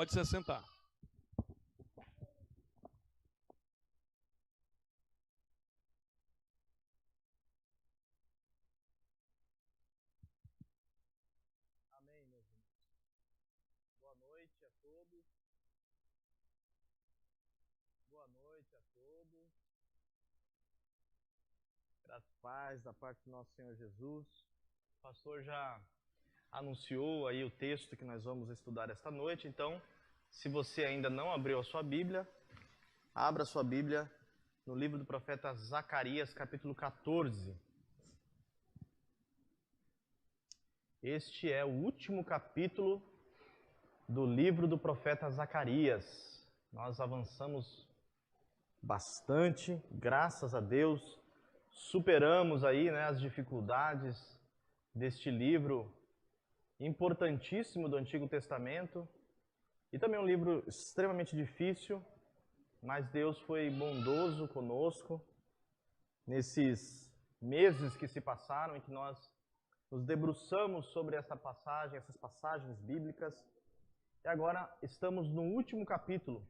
Pode se assentar. Amém, meus irmãos. Boa noite a todos. Boa noite a todos. Graças e paz da parte do nosso Senhor Jesus. O pastor já anunciou aí o texto que nós vamos estudar esta noite, então, se você ainda não abriu a sua Bíblia, abra a sua Bíblia no livro do profeta Zacarias, capítulo 14. Este é o último capítulo do livro do profeta Zacarias. Nós avançamos bastante, graças a Deus, superamos aí, as dificuldades deste livro importantíssimo do Antigo Testamento, e também um livro extremamente difícil, mas Deus foi bondoso conosco nesses meses que se passaram em que nós nos debruçamos sobre essa passagem, essas passagens bíblicas, e agora estamos no último capítulo.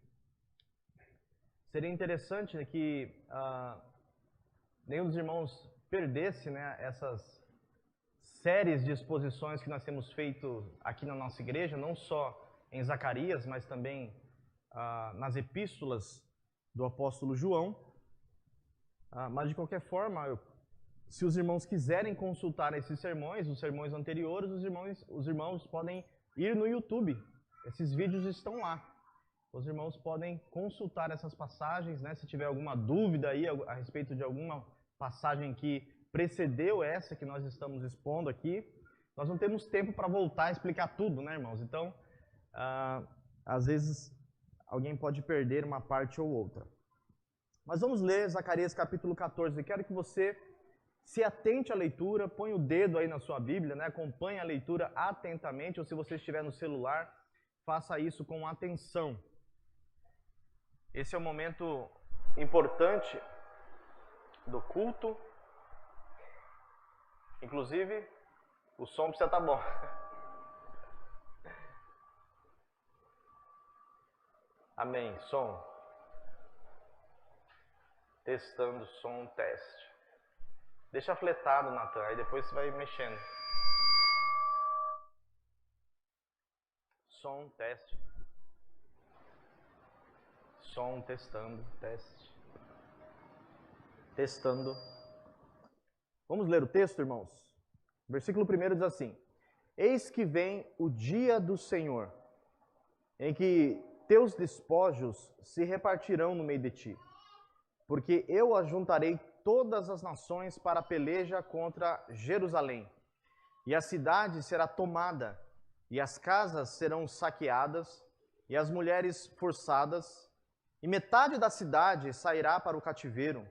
Seria interessante que nenhum dos irmãos perdesse essas séries de exposições que nós temos feito aqui na nossa igreja, não só em Zacarias, mas também nas epístolas do apóstolo João. Mas de qualquer forma, se os irmãos quiserem consultar esses sermões, os sermões anteriores, os irmãos podem ir no YouTube. Esses vídeos estão lá. Os irmãos podem consultar essas passagens, se tiver alguma dúvida aí a respeito de alguma passagem que precedeu essa que nós estamos expondo aqui. Nós não temos tempo para voltar a explicar tudo, irmãos? Então, às vezes, alguém pode perder uma parte ou outra. Mas vamos ler Zacarias capítulo 14. Eu quero que você se atente à leitura, põe o dedo aí na sua Bíblia, acompanhe a leitura atentamente, ou se você estiver no celular, faça isso com atenção. Esse é um momento importante do culto. Inclusive, o som precisa estar bom. Amém. Som. Testando som, teste. Deixa fletado, Natan, aí depois você vai mexendo. Som, teste. Som, testando, teste. Testando. Vamos ler o texto, irmãos? O versículo 1 diz assim: Eis que vem o dia do Senhor, em que teus despojos se repartirão no meio de ti, porque eu ajuntarei todas as nações para a peleja contra Jerusalém, e a cidade será tomada, e as casas serão saqueadas, e as mulheres forçadas, e metade da cidade sairá para o cativeiro,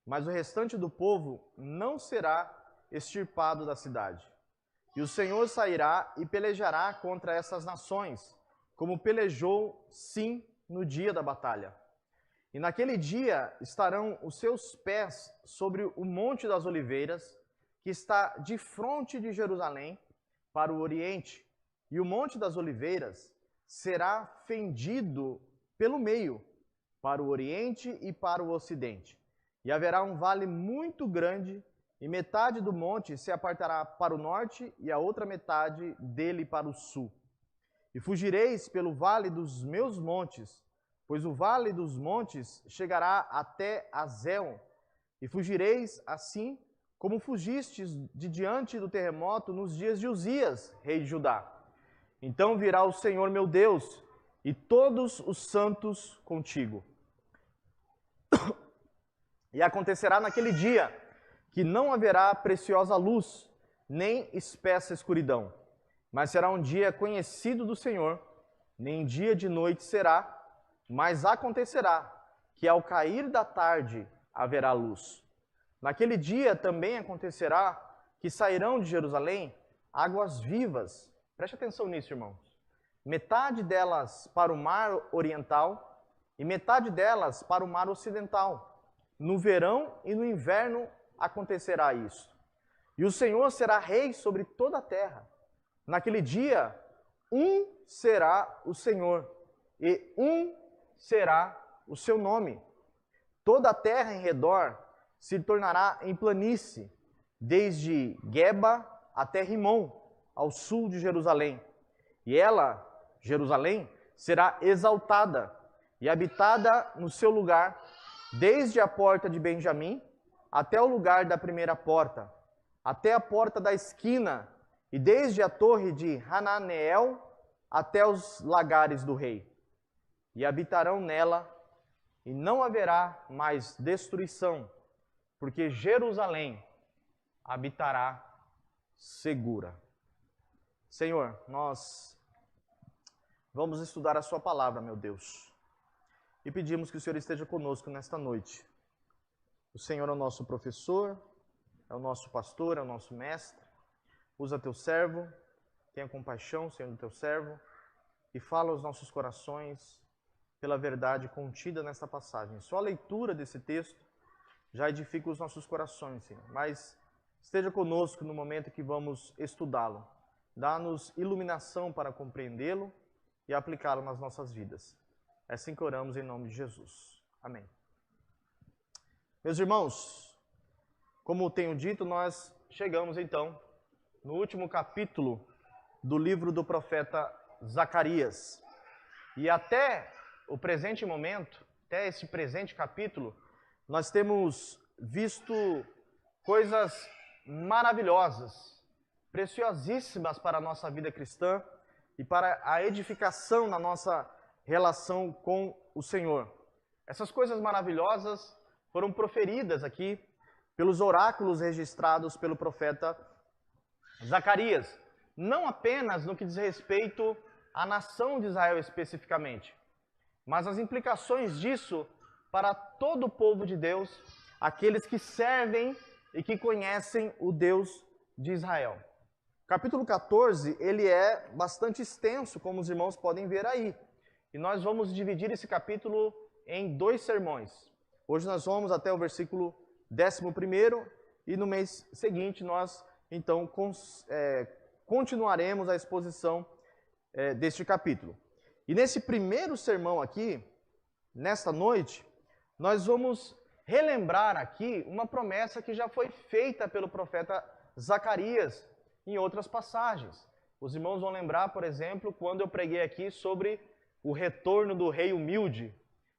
mas o restante do povo não será extirpado da cidade. E o Senhor sairá e pelejará contra essas nações, como pelejou, sim, no dia da batalha. E naquele dia estarão os seus pés sobre o Monte das Oliveiras, que está de frente de Jerusalém, para o oriente. E o Monte das Oliveiras será fendido pelo meio, para o oriente e para o ocidente. E haverá um vale muito grande, e metade do monte se apartará para o norte, e a outra metade dele para o sul. E fugireis pelo vale dos meus montes, pois o vale dos montes chegará até Azel, e fugireis assim como fugistes de diante do terremoto nos dias de Uzias, rei de Judá. Então virá o Senhor meu Deus, e todos os santos contigo. E acontecerá naquele dia que não haverá preciosa luz, nem espessa escuridão, mas será um dia conhecido do Senhor, nem dia de noite será, mas acontecerá que ao cair da tarde haverá luz. Naquele dia também acontecerá que sairão de Jerusalém águas vivas. Preste atenção nisso, irmãos. Metade delas para o mar oriental e metade delas para o mar ocidental. No verão e no inverno acontecerá isso. E o Senhor será rei sobre toda a terra. Naquele dia, um será o Senhor, e um será o seu nome. Toda a terra em redor se tornará em planície, desde Geba até Rimon, ao sul de Jerusalém. E ela, Jerusalém, será exaltada e habitada no seu lugar, desde a porta de Benjamim até o lugar da primeira porta, até a porta da esquina, e desde a torre de Hananeel até os lagares do rei. E habitarão nela, e não haverá mais destruição, porque Jerusalém habitará segura. Senhor, nós vamos estudar a sua palavra, meu Deus, e pedimos que o Senhor esteja conosco nesta noite. O Senhor é o nosso professor, é o nosso pastor, é o nosso mestre. Usa teu servo, tenha compaixão, Senhor, do teu servo, e fala aos nossos corações pela verdade contida nesta passagem. Só a leitura desse texto já edifica os nossos corações, Senhor. Mas esteja conosco no momento que vamos estudá-lo. Dá-nos iluminação para compreendê-lo e aplicá-lo nas nossas vidas. É assim que oramos em nome de Jesus. Amém. Meus irmãos, como tenho dito, nós chegamos então no último capítulo do livro do profeta Zacarias. E até o presente momento, até esse presente capítulo, nós temos visto coisas maravilhosas, preciosíssimas para a nossa vida cristã e para a edificação na nossa relação com o Senhor. Essas coisas maravilhosas foram proferidas aqui pelos oráculos registrados pelo profeta Zacarias, não apenas no que diz respeito à nação de Israel especificamente, mas as implicações disso para todo o povo de Deus, aqueles que servem e que conhecem o Deus de Israel. Capítulo 14, ele é bastante extenso, como os irmãos podem ver aí. E nós vamos dividir esse capítulo em 2 sermões. Hoje nós vamos até o versículo 11º e no mês seguinte nós, então, continuaremos a exposição deste capítulo. E nesse primeiro sermão aqui, nesta noite, nós vamos relembrar aqui uma promessa que já foi feita pelo profeta Zacarias em outras passagens. Os irmãos vão lembrar, por exemplo, quando eu preguei aqui sobre o retorno do rei humilde,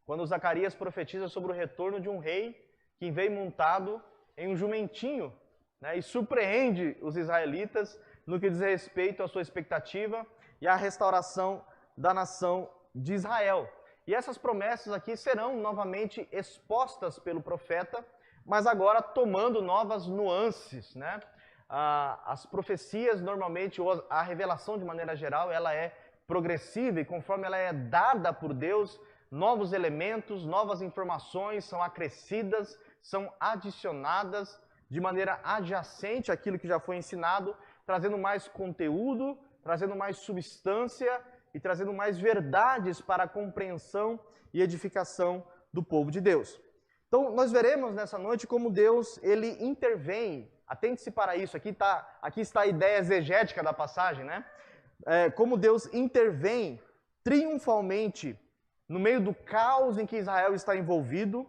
quando Zacarias profetiza sobre o retorno de um rei que vem montado em um jumentinho, né, e surpreende os israelitas no que diz respeito à sua expectativa e à restauração da nação de Israel. E essas promessas aqui serão novamente expostas pelo profeta, mas agora tomando novas nuances, né? As profecias normalmente, ou a revelação de maneira geral, ela é progressiva e conforme ela é dada por Deus, novos elementos, novas informações são acrescidas, são adicionadas de maneira adjacente àquilo que já foi ensinado, trazendo mais conteúdo, trazendo mais substância e trazendo mais verdades para a compreensão e edificação do povo de Deus. Então, nós veremos nessa noite como Deus, ele intervém. Atente-se para isso, aqui está a ideia exegética da passagem, né? Como Deus intervém triunfalmente no meio do caos em que Israel está envolvido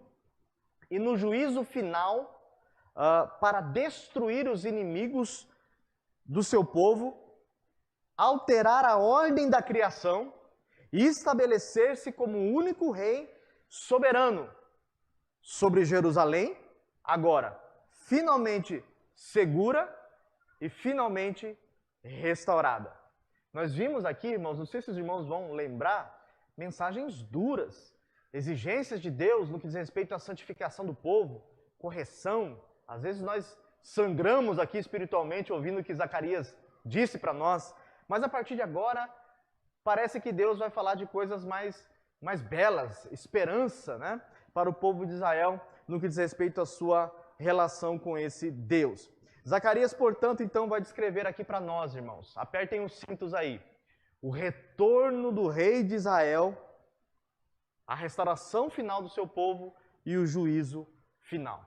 e no juízo final para destruir os inimigos do seu povo, alterar a ordem da criação e estabelecer-se como o único rei soberano sobre Jerusalém, agora finalmente segura e finalmente restaurada. Nós vimos aqui, irmãos, não sei se os irmãos vão lembrar, mensagens duras, exigências de Deus no que diz respeito à santificação do povo, correção. Às vezes nós sangramos aqui espiritualmente ouvindo o que Zacarias disse para nós, mas a partir de agora parece que Deus vai falar de coisas mais belas, esperança, né, para o povo de Israel no que diz respeito à sua relação com esse Deus. Zacarias, portanto, então vai descrever aqui para nós, irmãos, apertem os cintos aí, o retorno do rei de Israel, a restauração final do seu povo e o juízo final.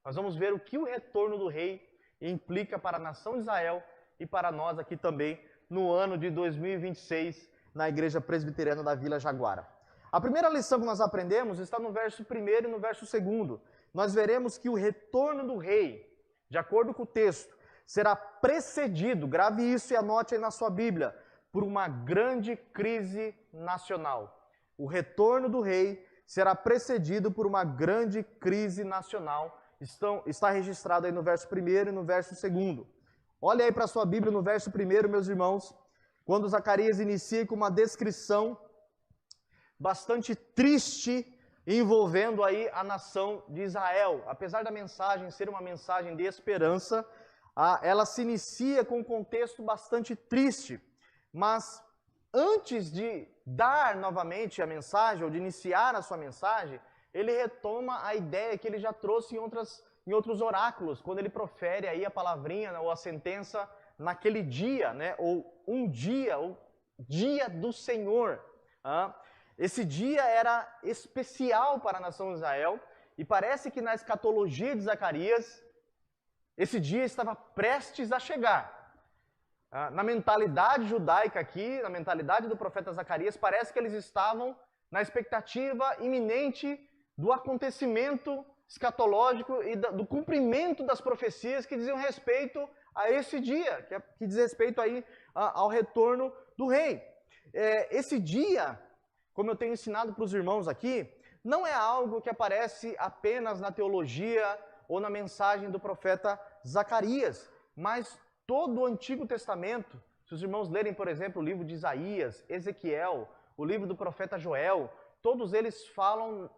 Nós vamos ver o que o retorno do rei implica para a nação de Israel e para nós aqui também no ano de 2026 na Igreja Presbiteriana da Vila Jaguara. A primeira lição que nós aprendemos está no verso 1º e no verso 2º. Nós veremos que o retorno do rei, de acordo com o texto, será precedido, grave isso e anote aí na sua Bíblia, por uma grande crise nacional. O retorno do rei será precedido por uma grande crise nacional. Está registrado aí no verso 1º e no verso 2º. Olha aí para a sua Bíblia no verso 1º, meus irmãos, quando Zacarias inicia com uma descrição bastante triste envolvendo aí a nação de Israel. Apesar da mensagem ser uma mensagem de esperança, ela se inicia com um contexto bastante triste. Mas antes de dar novamente a mensagem, ou de iniciar a sua mensagem, ele retoma a ideia que ele já trouxe em outros oráculos, quando ele profere aí a palavrinha, ou a sentença, naquele dia, né, ou um dia, ou dia do Senhor. Esse dia era especial para a nação de Israel, e parece que na escatologia de Zacarias, esse dia estava prestes a chegar. Na mentalidade judaica aqui, na mentalidade do profeta Zacarias, parece que eles estavam na expectativa iminente do acontecimento escatológico e do cumprimento das profecias que diziam respeito a esse dia, que diz respeito aí ao retorno do rei. Esse dia, como eu tenho ensinado para os irmãos aqui, não é algo que aparece apenas na teologia ou na mensagem do profeta Zacarias, mas todo o Antigo Testamento, se os irmãos lerem, por exemplo, o livro de Isaías, Ezequiel, o livro do profeta Joel, todos eles falam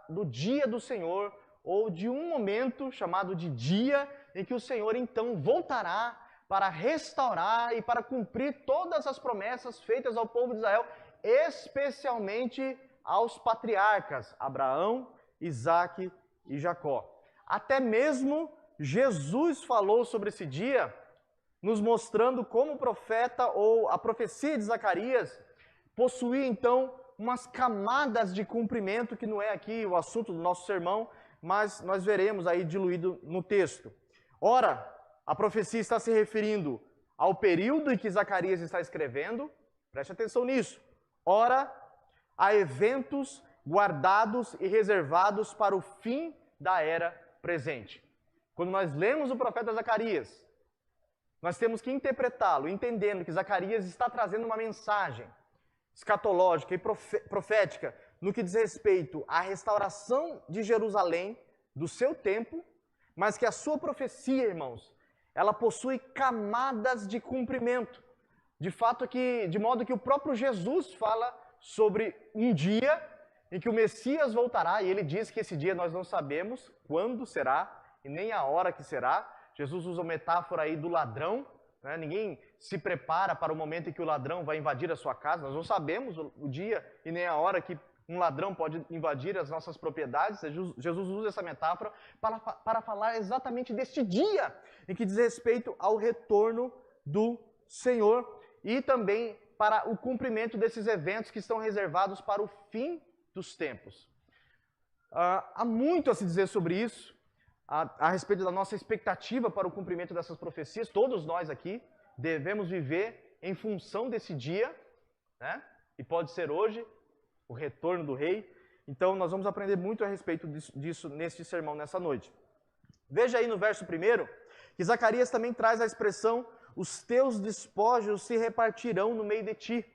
do dia do Senhor, ou de um momento chamado de dia, em que o Senhor então voltará para restaurar e para cumprir todas as promessas feitas ao povo de Israel, especialmente aos patriarcas, Abraão, Isaque e Jacó. Até mesmo Jesus falou sobre esse dia, nos mostrando como o profeta ou a profecia de Zacarias possuía então umas camadas de cumprimento, que não é aqui o assunto do nosso sermão, mas nós veremos aí diluído no texto. Ora, a profecia está se referindo ao período em que Zacarias está escrevendo, preste atenção nisso. Ora, a eventos guardados e reservados para o fim da era presente. Quando nós lemos o profeta Zacarias, nós temos que interpretá-lo, entendendo que Zacarias está trazendo uma mensagem escatológica e profética no que diz respeito à restauração de Jerusalém, do seu tempo, mas que a sua profecia, irmãos, ela possui camadas de cumprimento. De modo que o próprio Jesus fala sobre um dia em que o Messias voltará, e ele diz que esse dia nós não sabemos quando será e nem a hora que será. Jesus usa a metáfora aí do ladrão, né? Ninguém se prepara para o momento em que o ladrão vai invadir a sua casa. Nós não sabemos o dia e nem a hora que um ladrão pode invadir as nossas propriedades. Jesus usa essa metáfora para falar exatamente deste dia em que diz respeito ao retorno do Senhor e também para o cumprimento desses eventos que estão reservados para o fim dos tempos. Há muito a se dizer sobre isso, a respeito da nossa expectativa para o cumprimento dessas profecias. Todos nós aqui devemos viver em função desse dia, né? E pode ser hoje, o retorno do rei. Então nós vamos aprender muito a respeito disso neste sermão, nessa noite. Veja aí no verso 1, que Zacarias também traz a expressão: os teus despojos se repartirão no meio de ti,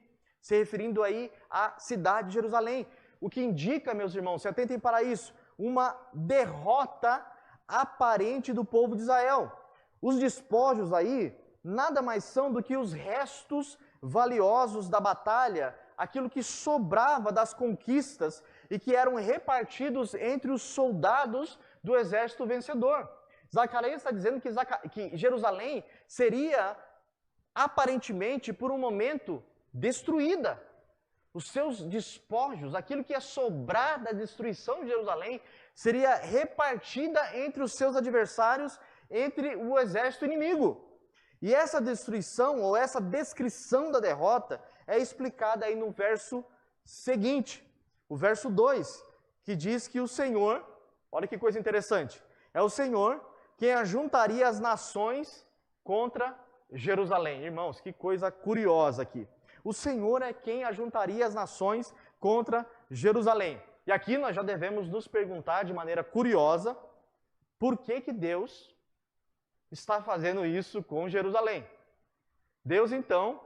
se referindo aí à cidade de Jerusalém. O que indica, meus irmãos, se atentem para isso, uma derrota aparente do povo de Israel. Os despojos aí nada mais são do que os restos valiosos da batalha, aquilo que sobrava das conquistas e que eram repartidos entre os soldados do exército vencedor. Zacarias está dizendo que Jerusalém seria aparentemente por um momento destruída. Os seus despojos, aquilo que ia sobrar da destruição de Jerusalém, seria repartida entre os seus adversários, entre o exército inimigo. E essa destruição, ou essa descrição da derrota, é explicada aí no verso seguinte, o verso 2, que diz que o Senhor, olha que coisa interessante, é o Senhor quem ajuntaria as nações contra Jerusalém. Irmãos, que coisa curiosa aqui. O Senhor é quem ajuntaria as nações contra Jerusalém. E aqui nós já devemos nos perguntar de maneira curiosa, por que Deus está fazendo isso com Jerusalém? Deus, então,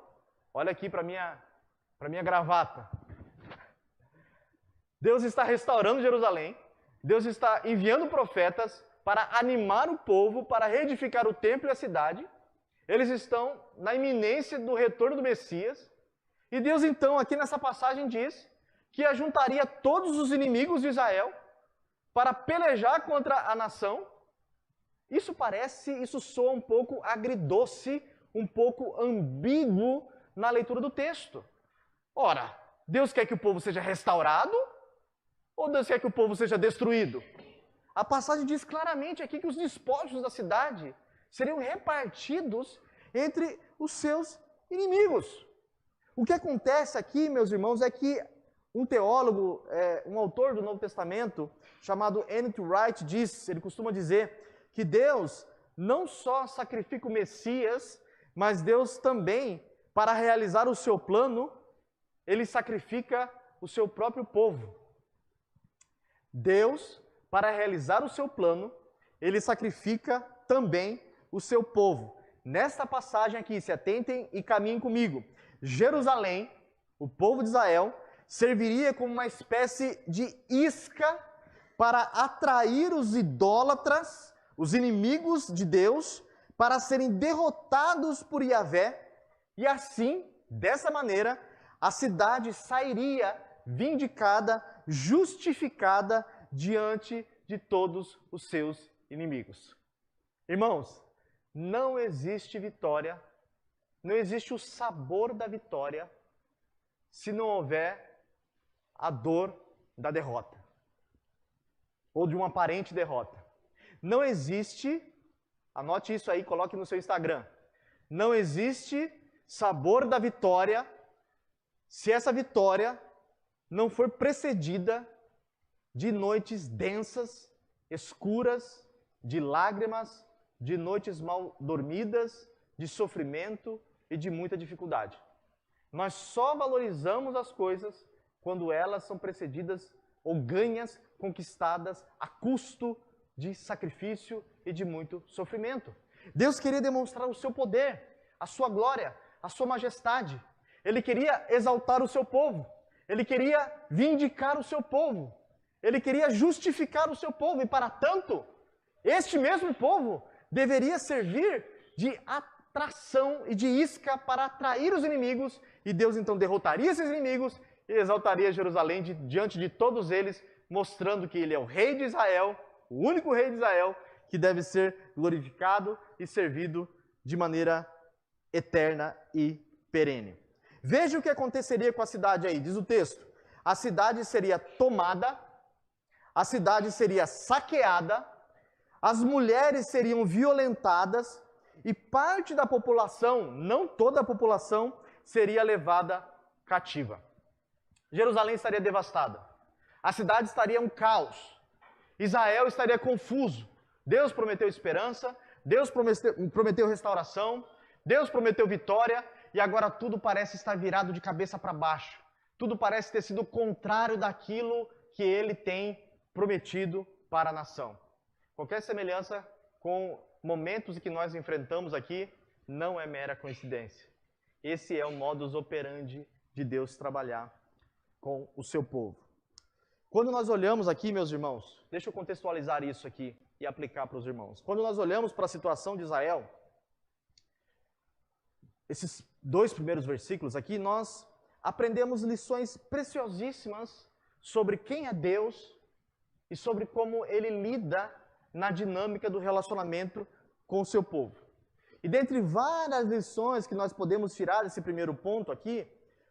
olha aqui para minha gravata. Deus está restaurando Jerusalém, Deus está enviando profetas para animar o povo, para reedificar o templo e a cidade. Eles estão na iminência do retorno do Messias. E Deus, então, aqui nessa passagem diz que ajuntaria todos os inimigos de Israel para pelejar contra a nação. Isso soa um pouco agridoce, um pouco ambíguo na leitura do texto. Ora, Deus quer que o povo seja restaurado ou Deus quer que o povo seja destruído? A passagem diz claramente aqui que os despojos da cidade seriam repartidos entre os seus inimigos. O que acontece aqui, meus irmãos, é que um teólogo, um autor do Novo Testamento, chamado N.T. Wright, ele costuma dizer que Deus não só sacrifica o Messias, mas Deus também, para realizar o seu plano, ele sacrifica o seu próprio povo. Deus, para realizar o seu plano, ele sacrifica também o seu povo. Nesta passagem aqui, se atentem e caminhem comigo. Jerusalém, o povo de Israel, serviria como uma espécie de isca para atrair os idólatras, os inimigos de Deus, para serem derrotados por Yahvé, e assim, dessa maneira, a cidade sairia vindicada, justificada diante de todos os seus inimigos. Irmãos, não existe vitória, não existe o sabor da vitória se não houver a dor da derrota, ou de uma aparente derrota. Não existe, anote isso aí, coloque no seu Instagram, não existe sabor da vitória se essa vitória não for precedida de noites densas, escuras, de lágrimas, de noites mal dormidas, de sofrimento e de muita dificuldade. Nós só valorizamos as coisas quando elas são precedidas ou ganhas, conquistadas a custo de sacrifício e de muito sofrimento. Deus queria demonstrar o seu poder, a sua glória, a sua majestade. Ele queria exaltar o seu povo. Ele queria vindicar o seu povo. Ele queria justificar o seu povo. E para tanto, este mesmo povo deveria servir de atração e de isca para atrair os inimigos. E Deus então derrotaria esses inimigos e exaltaria Jerusalém diante de todos eles, mostrando que ele é o rei de Israel, o único rei de Israel, que deve ser glorificado e servido de maneira eterna e perene. Veja o que aconteceria com a cidade aí, diz o texto. A cidade seria tomada, a cidade seria saqueada, as mulheres seriam violentadas e parte da população, não toda a população, seria levada cativa. Jerusalém estaria devastada. A cidade estaria um caos. Israel estaria confuso. Deus prometeu esperança, Deus prometeu restauração, Deus prometeu vitória, e agora tudo parece estar virado de cabeça para baixo. Tudo parece ter sido o contrário daquilo que ele tem prometido para a nação. Qualquer semelhança com momentos que nós enfrentamos aqui não é mera coincidência. Esse é o modus operandi de Deus trabalhar com o seu povo. Quando nós olhamos aqui, meus irmãos, deixa eu contextualizar isso aqui e aplicar para os irmãos. Quando nós olhamos para a situação de Israel, esses 2 primeiros versículos aqui, nós aprendemos lições preciosíssimas sobre quem é Deus e sobre como ele lida na dinâmica do relacionamento com o seu povo. E dentre várias lições que nós podemos tirar desse primeiro ponto aqui,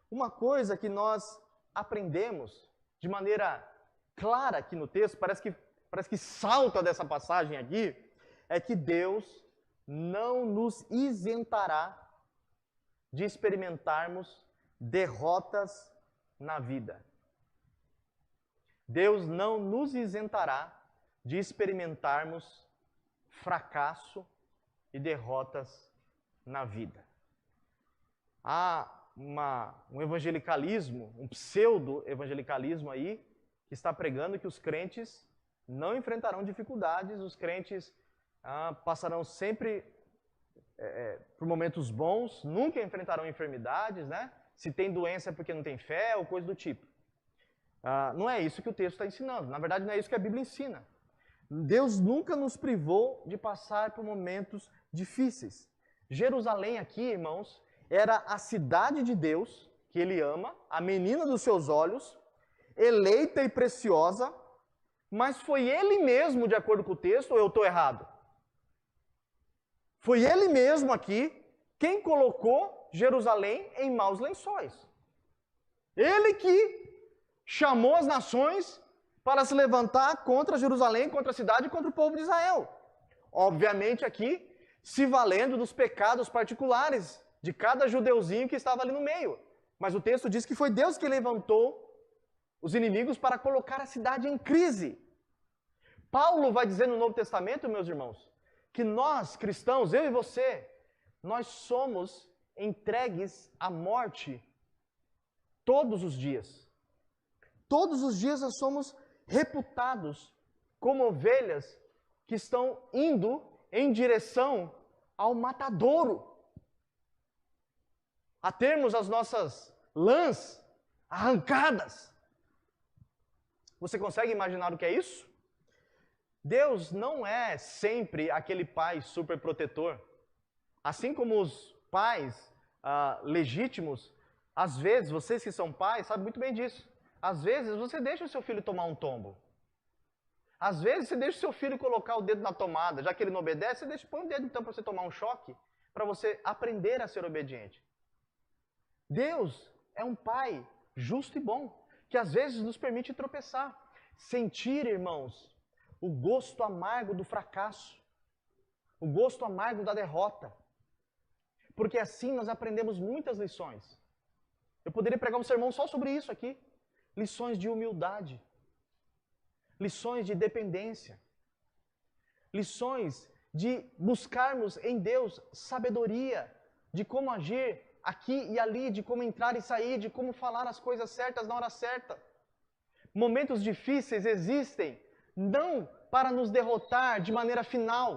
uma coisa que nós aprendemos de maneira clara aqui no texto, parece que salta dessa passagem aqui, é que Deus não nos isentará de experimentarmos derrotas na vida. Deus não nos isentará de experimentarmos fracasso e derrotas na vida. Há um evangelicalismo, um pseudo-evangelicalismo aí, que está pregando que os crentes não enfrentarão dificuldades, os crentes passarão sempre por momentos bons, nunca enfrentarão enfermidades, né? Se tem doença é porque não tem fé ou coisa do tipo. Não é isso que o texto está ensinando. Na verdade, não é isso que a Bíblia ensina. Deus nunca nos privou de passar por momentos difíceis. Jerusalém aqui, irmãos, era a cidade de Deus, que Ele ama, a menina dos seus olhos, eleita e preciosa, mas foi Ele mesmo, de acordo com o texto, ou eu estou errado? Foi Ele mesmo aqui quem colocou Jerusalém em maus lençóis. Ele que chamou as nações para se levantar contra Jerusalém, contra a cidade e contra o povo de Israel. Obviamente aqui, se valendo dos pecados particulares de cada judeuzinho que estava ali no meio. Mas o texto diz que foi Deus que levantou os inimigos para colocar a cidade em crise. Paulo vai dizer no Novo Testamento, meus irmãos, que nós, cristãos, eu e você, nós somos entregues à morte todos os dias. Todos os dias nós somos reputados como ovelhas que estão indo em direção ao matadouro, a termos as nossas lãs arrancadas. Você consegue imaginar o que é isso? Deus não é sempre aquele pai super protetor. Assim como os pais legítimos, às vezes, vocês que são pais sabem muito bem disso. Às vezes você deixa o seu filho tomar um tombo. Às vezes você deixa o seu filho colocar o dedo na tomada, já que ele não obedece, você põe o dedo então para você tomar um choque, para você aprender a ser obediente. Deus é um pai justo e bom, que às vezes nos permite tropeçar. Sentir, irmãos, o gosto amargo do fracasso, o gosto amargo da derrota. Porque assim nós aprendemos muitas lições. Eu poderia pregar um sermão só sobre isso aqui. Lições de humildade, lições de dependência, lições de buscarmos em Deus sabedoria, de como agir aqui e ali, de como entrar e sair, de como falar as coisas certas na hora certa. Momentos difíceis existem não para nos derrotar de maneira final.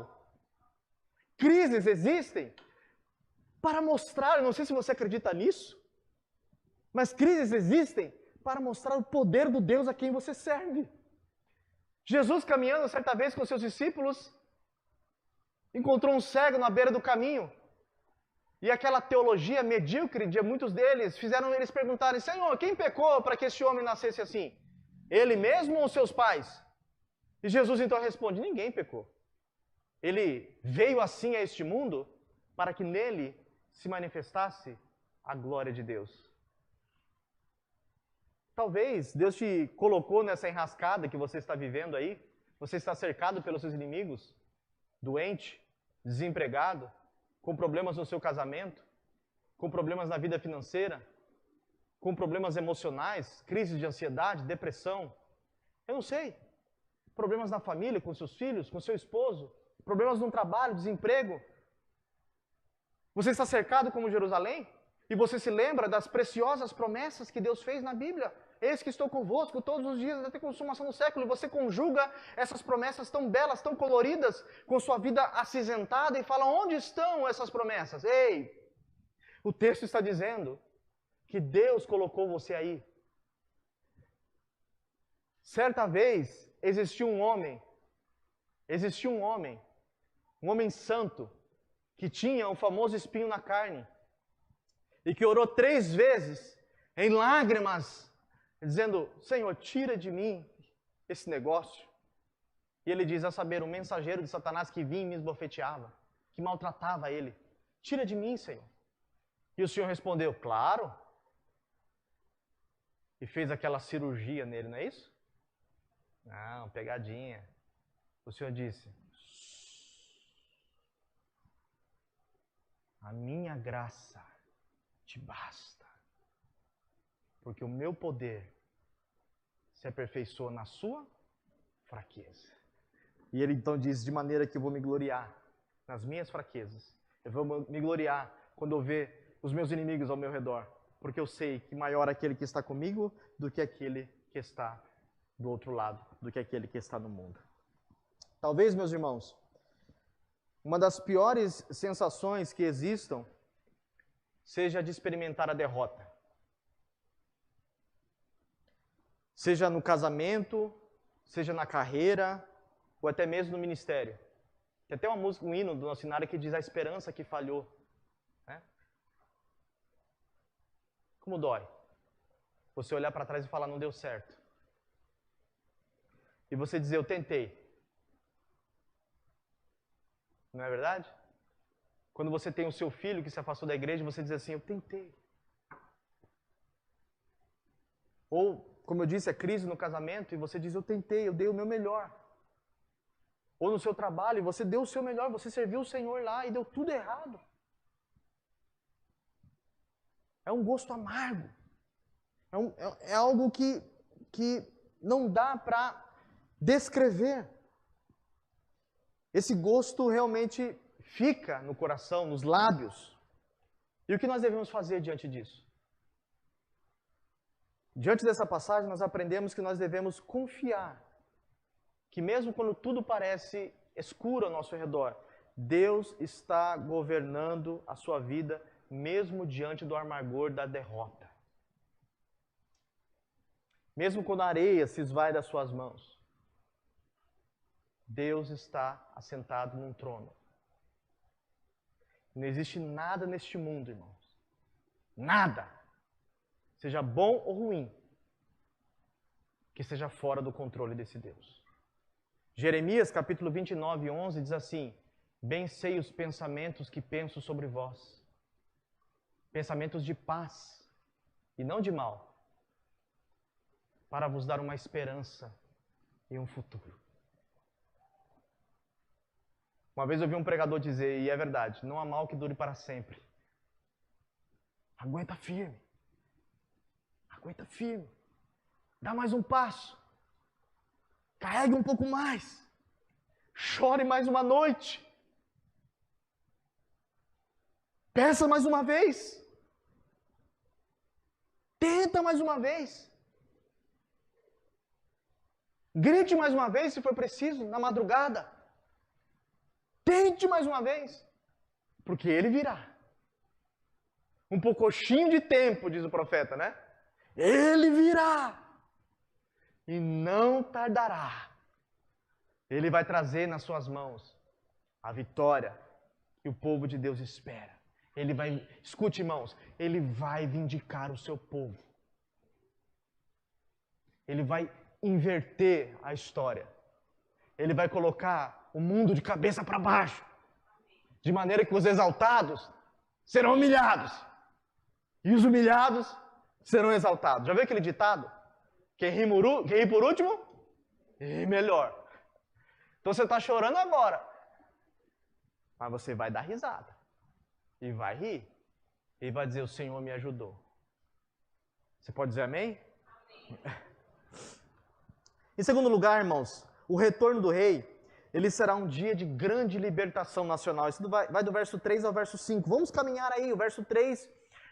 Crises existem para mostrar, eu não sei se você acredita nisso, mas crises existem para mostrar o poder do Deus a quem você serve. Jesus, caminhando certa vez com seus discípulos, encontrou um cego na beira do caminho. E aquela teologia medíocre de muitos deles fizeram eles perguntarem: Senhor, quem pecou para que esse homem nascesse assim? Ele mesmo ou seus pais? E Jesus então responde: ninguém pecou. Ele veio assim a este mundo para que nele se manifestasse a glória de Deus. Talvez Deus te colocou nessa enrascada que você está vivendo aí. Você está cercado pelos seus inimigos, doente, desempregado, com problemas no seu casamento, com problemas na vida financeira, com problemas emocionais, crises de ansiedade, depressão. Eu não sei. Problemas na família, com seus filhos, com seu esposo, problemas no trabalho, desemprego. Você está cercado como Jerusalém? E você se lembra das preciosas promessas que Deus fez na Bíblia? Eis que estou convosco todos os dias até a consumação do século. E você conjuga essas promessas tão belas, tão coloridas, com sua vida acinzentada e fala: onde estão essas promessas? Ei, o texto está dizendo que Deus colocou você aí. Certa vez existiu um homem santo, que tinha um famoso espinho na carne, e que orou 3 vezes, em lágrimas, dizendo: Senhor, tira de mim esse negócio. E ele diz, a saber, um mensageiro de Satanás que vinha e me esbofeteava, que maltratava ele. Tira de mim, Senhor. E o Senhor respondeu: claro. E fez aquela cirurgia nele, não é isso? Não, pegadinha. O Senhor disse: a minha graça te basta, porque o meu poder se aperfeiçoa na sua fraqueza. E ele então diz: de maneira que eu vou me gloriar nas minhas fraquezas, Eu vou me gloriar quando eu ver os meus inimigos ao meu redor, porque eu sei que maior é aquele que está comigo do que aquele que está do outro lado, do que aquele que está no mundo. Talvez, meus irmãos, uma das piores sensações que existam seja de experimentar a derrota. Seja no casamento, seja na carreira, ou até mesmo no ministério. Tem até uma música, um hino do nosso cenário que diz a esperança que falhou. Né? Como dói? Você olhar para trás e falar, não deu certo. E você dizer, eu tentei. Não é verdade? Quando você tem o seu filho que se afastou da igreja, você diz assim, eu tentei. Ou, como eu disse, a crise no casamento, e você diz, eu tentei, eu dei o meu melhor. Ou no seu trabalho, você deu o seu melhor, você serviu o Senhor lá e deu tudo errado. É um gosto amargo. É algo que não dá para descrever. Esse gosto realmente fica no coração, nos lábios. E o que nós devemos fazer diante disso? Diante dessa passagem, nós aprendemos que nós devemos confiar que mesmo quando tudo parece escuro ao nosso redor, Deus está governando a sua vida, mesmo diante do amargor da derrota. Mesmo quando a areia se esvai das suas mãos, Deus está assentado num trono. Não existe nada neste mundo, irmãos. Nada, seja bom ou ruim, que seja fora do controle desse Deus. Jeremias, capítulo 29, 11, diz assim, bem sei os pensamentos que penso sobre vós, pensamentos de paz e não de mal, para vos dar uma esperança e um futuro. Uma vez eu ouvi um pregador dizer, e é verdade, não há mal que dure para sempre. Aguenta firme. Aguenta firme. Dá mais um passo. Carregue um pouco mais. Chore mais uma noite. Peça mais uma vez. Tenta mais uma vez. Grite mais uma vez se for preciso, na madrugada. Tente mais uma vez, porque ele virá. Um pouquinho de tempo, diz o profeta, né? Ele virá e não tardará. Ele vai trazer nas suas mãos a vitória que o povo de Deus espera. Ele vai, escute, irmãos, ele vai vindicar o seu povo. Ele vai inverter a história. Ele vai colocar o mundo de cabeça para baixo, de maneira que os exaltados serão humilhados e os humilhados serão exaltados. Já viu aquele ditado? Quem ri por último, ri melhor. Então você está chorando agora, mas você vai dar risada e vai rir e vai dizer, o Senhor me ajudou. Você pode dizer amém? Amém. Em segundo lugar, irmãos, o retorno do rei, ele será um dia de grande libertação nacional. Isso vai do verso 3 ao verso 5. Vamos caminhar aí. O verso 3,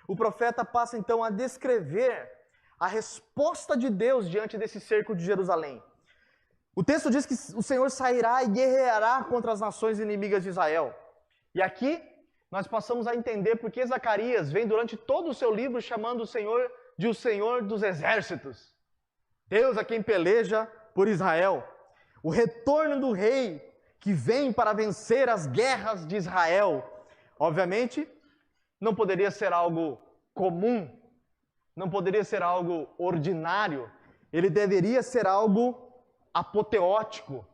o profeta passa então a descrever a resposta de Deus diante desse cerco de Jerusalém. O texto diz que o Senhor sairá e guerreará contra as nações inimigas de Israel. E aqui nós passamos a entender porque Zacarias vem durante todo o seu livro chamando o Senhor de o Senhor dos exércitos. Deus a quem peleja por Israel. O retorno do rei que vem para vencer as guerras de Israel, obviamente, não poderia ser algo comum, não poderia ser algo ordinário, ele deveria ser algo apoteótico,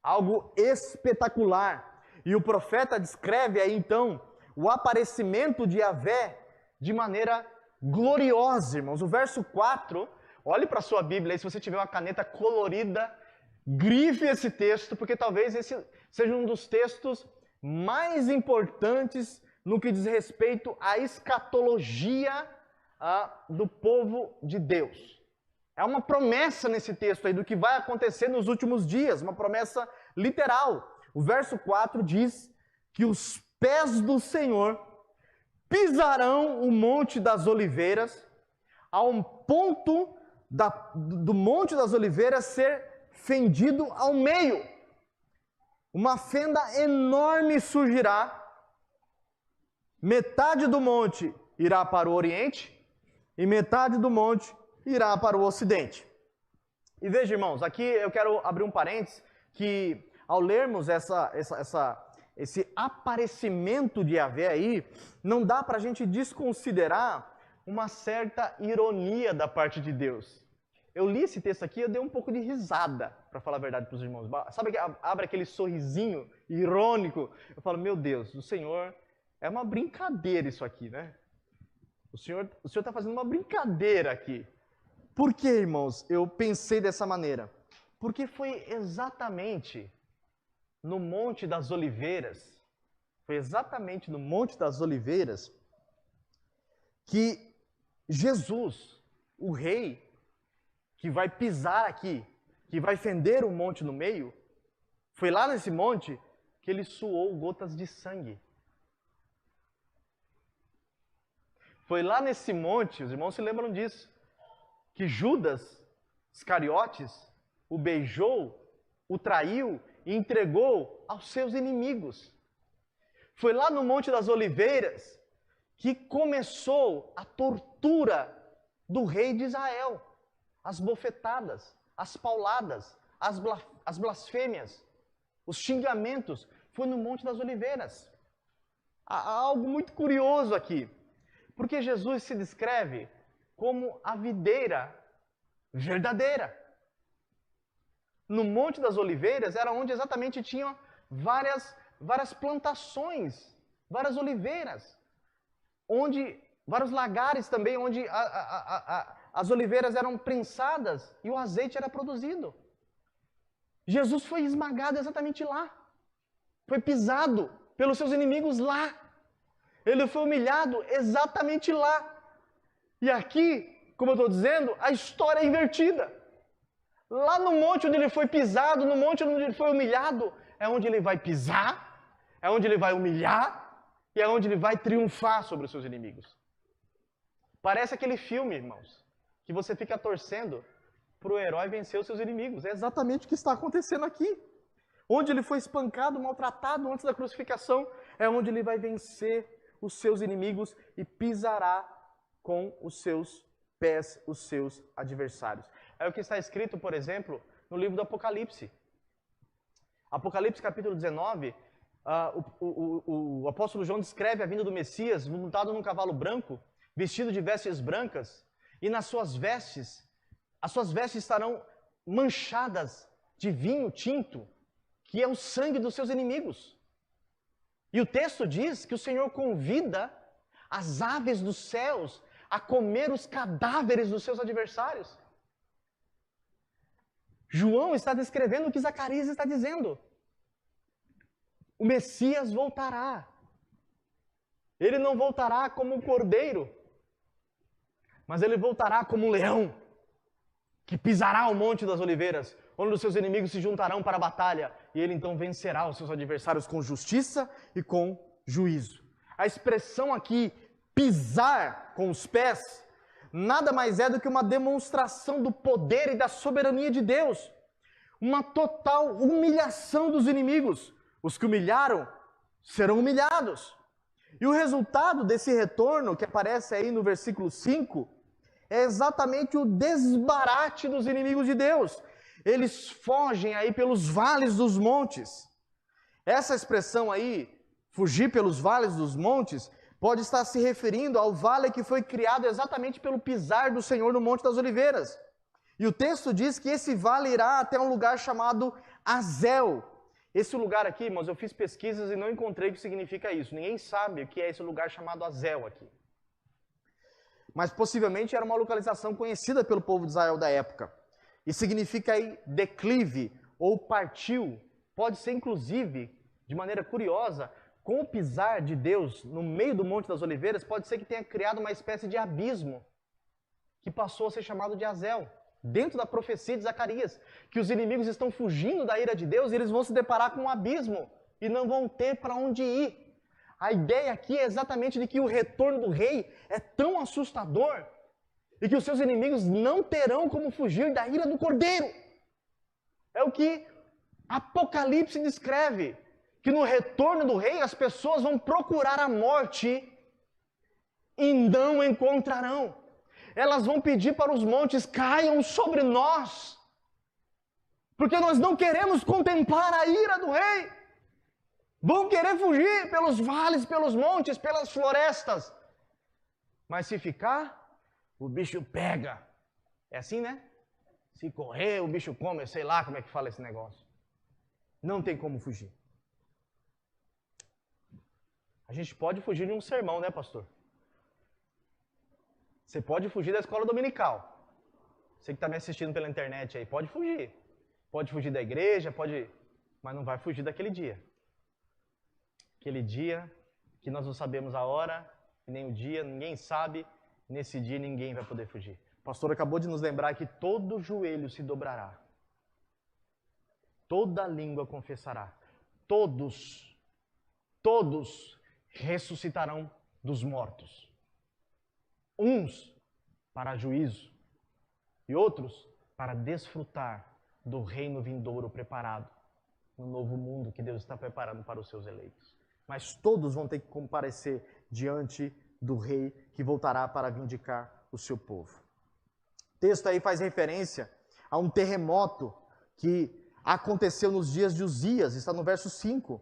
algo espetacular. E o profeta descreve aí então o aparecimento de Yahvé de maneira gloriosa, irmãos. O verso 4, olhe para a sua Bíblia aí, se você tiver uma caneta colorida, grife esse texto, porque talvez esse seja um dos textos mais importantes no que diz respeito à escatologia do povo de Deus. É uma promessa nesse texto aí do que vai acontecer nos últimos dias, uma promessa literal. O verso 4 diz que os pés do Senhor pisarão o Monte das Oliveiras, a um ponto do Monte das Oliveiras ser fendido ao meio. Uma fenda enorme surgirá, metade do monte irá para o oriente e metade do monte irá para o ocidente. E veja, irmãos, aqui eu quero abrir um parênteses, que ao lermos esse aparecimento de Yahvé aí, não dá para a gente desconsiderar uma certa ironia da parte de Deus. Eu li esse texto aqui e eu dei um pouco de risada, para falar a verdade para os irmãos. Sabe que abre aquele sorrisinho irônico? Eu falo, meu Deus, o Senhor, é uma brincadeira isso aqui, né? O Senhor está fazendo uma brincadeira aqui. Por que, irmãos, eu pensei dessa maneira? Porque foi exatamente no Monte das Oliveiras, que Jesus, o rei, que vai pisar aqui, que vai fender o monte no meio, foi lá nesse monte que ele suou gotas de sangue. Foi lá nesse monte, os irmãos se lembram disso, que Judas Iscariotes o beijou, o traiu e entregou aos seus inimigos. Foi lá no Monte das Oliveiras que começou a tortura do rei de Israel. As bofetadas, as pauladas, as blasfêmias, os xingamentos. Foi no Monte das Oliveiras. Há algo muito curioso aqui. Porque Jesus se descreve como a videira verdadeira. No Monte das Oliveiras era onde exatamente tinham várias plantações, várias oliveiras, vários lagares também, onde as oliveiras eram prensadas e o azeite era produzido. Jesus foi esmagado exatamente lá. Foi pisado pelos seus inimigos lá. Ele foi humilhado exatamente lá. E aqui, como eu estou dizendo, a história é invertida. Lá no monte onde ele foi pisado, no monte onde ele foi humilhado, é onde ele vai pisar, é onde ele vai humilhar e é onde ele vai triunfar sobre os seus inimigos. Parece aquele filme, irmãos, que você fica torcendo para o herói vencer os seus inimigos. É exatamente o que está acontecendo aqui. Onde ele foi espancado, maltratado antes da crucificação, é onde ele vai vencer os seus inimigos e pisará com os seus pés os seus adversários. É o que está escrito, por exemplo, no livro do Apocalipse. Apocalipse capítulo 19, o apóstolo João descreve a vinda do Messias montado num cavalo branco, vestido de vestes brancas, e nas suas vestes, as suas vestes estarão manchadas de vinho tinto, que é o sangue dos seus inimigos. E o texto diz que o Senhor convida as aves dos céus a comer os cadáveres dos seus adversários. João está descrevendo o que Zacarias está dizendo. O Messias voltará. Ele não voltará como um cordeiro, mas ele voltará como um leão, que pisará o Monte das Oliveiras, onde os seus inimigos se juntarão para a batalha, e ele então vencerá os seus adversários com justiça e com juízo. A expressão aqui, pisar com os pés, nada mais é do que uma demonstração do poder e da soberania de Deus. Uma total humilhação dos inimigos. Os que humilharam serão humilhados. E o resultado desse retorno, que aparece aí no versículo 5, é exatamente o desbarate dos inimigos de Deus. Eles fogem aí pelos vales dos montes. Essa expressão aí, fugir pelos vales dos montes, pode estar se referindo ao vale que foi criado exatamente pelo pisar do Senhor no Monte das Oliveiras. E o texto diz que esse vale irá até um lugar chamado Azel. Esse lugar aqui, irmãos, eu fiz pesquisas e não encontrei o que significa isso. Ninguém sabe o que é esse lugar chamado Azel aqui. Mas possivelmente era uma localização conhecida pelo povo de Israel da época. E significa aí declive ou partiu. Pode ser inclusive, de maneira curiosa, com o pisar de Deus no meio do Monte das Oliveiras, pode ser que tenha criado uma espécie de abismo, que passou a ser chamado de Azel, dentro da profecia de Zacarias, que os inimigos estão fugindo da ira de Deus e eles vão se deparar com um abismo e não vão ter para onde ir. A ideia aqui é exatamente de que o retorno do rei é tão assustador e que os seus inimigos não terão como fugir da ira do cordeiro. É o que Apocalipse descreve, que no retorno do rei as pessoas vão procurar a morte e não encontrarão. Elas vão pedir para os montes, caiam sobre nós, porque nós não queremos contemplar a ira do rei. Vão querer fugir pelos vales, pelos montes, pelas florestas. Mas se ficar, o bicho pega. É assim, né? Se correr, o bicho come, sei lá como é que fala esse negócio. Não tem como fugir. A gente pode fugir de um sermão, né, pastor? Você pode fugir da escola dominical. Você que está me assistindo pela internet aí, pode fugir. Pode fugir da igreja, pode... mas não vai fugir daquele dia. Aquele dia que nós não sabemos a hora, nem o dia, ninguém sabe. Nesse dia ninguém vai poder fugir. O pastor acabou de nos lembrar que todo joelho se dobrará. Toda língua confessará. Todos ressuscitarão dos mortos. Uns para juízo e outros para desfrutar do reino vindouro preparado no novo mundo que Deus está preparando para os seus eleitos. Mas todos vão ter que comparecer diante do rei que voltará para vindicar o seu povo. O texto aí faz referência a um terremoto que aconteceu nos dias de Uzias, está no verso 5.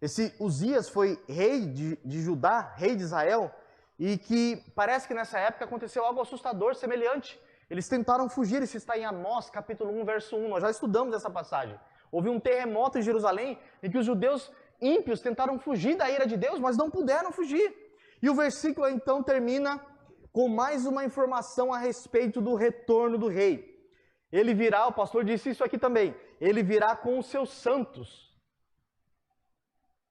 Esse Uzias foi rei de Judá, rei de Israel, e que parece que nessa época aconteceu algo assustador, semelhante. Eles tentaram fugir, isso está em Amós, capítulo 1, verso 1. Nós já estudamos essa passagem. Houve um terremoto em Jerusalém, em que os judeus ímpios tentaram fugir da ira de Deus, mas não puderam fugir. E o versículo então termina com mais uma informação a respeito do retorno do rei. Ele virá, o pastor disse isso aqui também, ele virá com os seus santos.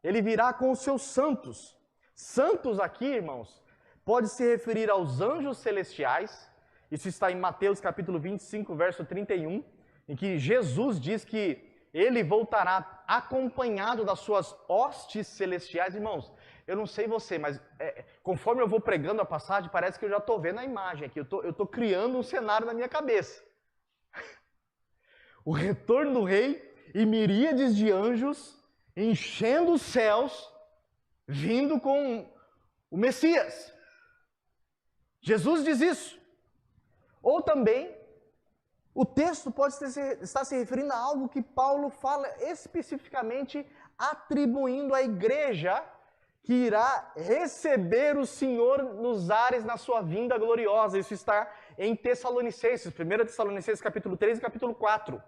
Ele virá com os seus santos. Santos aqui, irmãos, pode se referir aos anjos celestiais. Isso está em Mateus capítulo 25, verso 31, em que Jesus diz que ele voltará acompanhado das suas hostes celestiais. Irmãos, eu não sei você, mas conforme eu vou pregando a passagem, parece que eu já estou vendo a imagem aqui. Eu estou criando um cenário na minha cabeça. O retorno do rei e miríades de anjos enchendo os céus, vindo com o Messias. Jesus diz isso. Ou também, o texto pode estar se referindo a algo que Paulo fala especificamente atribuindo à igreja que irá receber o Senhor nos ares na sua vinda gloriosa. Isso está em Tessalonicenses, 1 Tessalonicenses capítulo 3 e capítulo 4.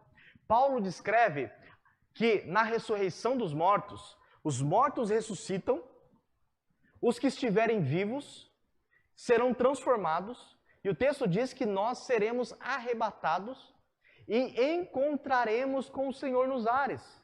Paulo descreve que na ressurreição dos mortos, os mortos ressuscitam, os que estiverem vivos serão transformados, e o texto diz que nós seremos arrebatados e encontraremos com o Senhor nos ares.